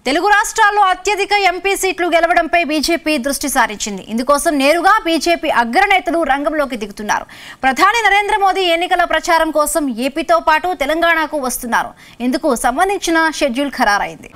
తెలుగు రాష్ట్రాల్లో అత్యధిక ఎంపీ సీట్లు గెలవడంపై బీజేపీ దృష్టి సారించింది. ఇందుకోసం నేరుగా బీజేపీ అగ్రనేతలు రంగంలోకి దిగుతున్నారు. ప్రధాని నరేంద్ర మోదీ ఎన్నికల ప్రచారం కోసం ఏపీతో పాటు తెలంగాణకు వస్తున్నారు. ఇందుకు సంబంధించిన షెడ్యూల్ ఖరారైంది.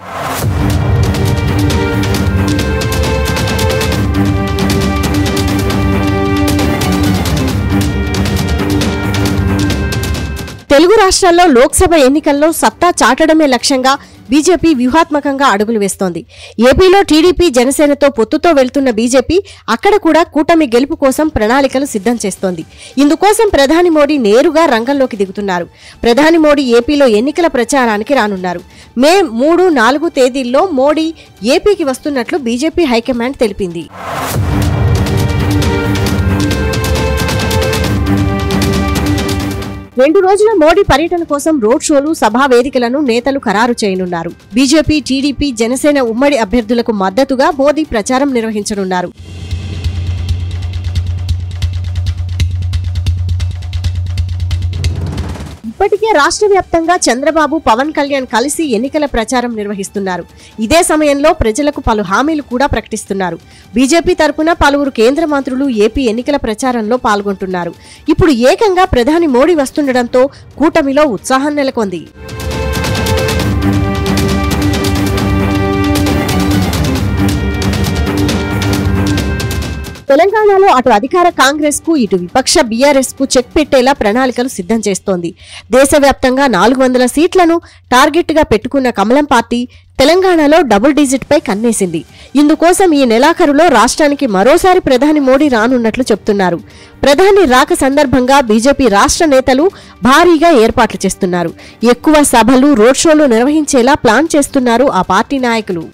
తెలుగు రాష్ట్రాల్లో లోక్సభ ఎన్నికల్లో సత్తా చాటడమే లక్ష్యంగా బీజేపీ వ్యూహాత్మకంగా అడుగులు వేస్తోంది. ఏపీలో టీడీపీ జనసేనతో పొత్తుతో వెళ్తున్న బీజేపీ అక్కడ కూడా కూటమి గెలుపు కోసం ప్రణాళికలు సిద్ధం చేస్తోంది. ఇందుకోసం ప్రధాని మోడీ నేరుగా రంగంలోకి దిగుతున్నారు. ప్రధాని మోడీ ఏపీలో ఎన్నికల ప్రచారానికి రానున్నారు. మే 3, 4 తేదీల్లో మోడీ ఏపీకి వస్తున్నట్లు బీజేపీ హైకమాండ్ తెలిపింది. రెండు రోజుల మోడీ పర్యటన కోసం రోడ్ షోలు, సభా వేదికలను నేతలు ఖరారు చేయనున్నారు. బీజేపీ, టీడీపీ, జనసేన ఉమ్మడి అభ్యర్థులకు మద్దతుగా మోదీ ప్రచారం నిర్వహించనున్నారు. ఇప్పటికే రాష్ట్ర వ్యాప్తంగా చంద్రబాబు, పవన్ కళ్యాణ్ కలిసి ఎన్నికల ప్రచారం నిర్వహిస్తున్నారు. ఇదే సమయంలో ప్రజలకు పలు హామీలు కూడా ప్రకటిస్తున్నారు. బీజేపీ తరపున పలువురు కేంద్ర మంత్రులు ఏపీ ఎన్నికల ప్రచారంలో పాల్గొంటున్నారు. ఇప్పుడు ఏకంగా ప్రధాని మోడీ వస్తుండటంతో కూటమిలో ఉత్సాహం నెలకొంది. తెలంగాణలో అటు అధికార కాంగ్రెస్ కు, ఇటు విపక్ష బీఆర్ఎస్ కు చెక్ పెట్టేలా ప్రణాళికలు సిద్ధం చేస్తోంది. దేశవ్యాప్తంగా 400 సీట్లను టార్గెట్ గా పెట్టుకున్న కమలం పార్టీ తెలంగాణలో డబుల్ డిజిట్ పై కన్నేసింది. ఇందుకోసం ఈ నెలాఖరులో రాష్ట్రానికి మరోసారి ప్రధాని మోడీ రానున్నట్లు చెప్తున్నారు. ప్రధాని రాక సందర్భంగా బీజేపీ రాష్ట్ర నేతలు భారీగా ఏర్పాట్లు చేస్తున్నారు. ఎక్కువ సభలు, రోడ్ షోలు నిర్వహించేలా ప్లాన్ చేస్తున్నారు ఆ పార్టీ నాయకులు.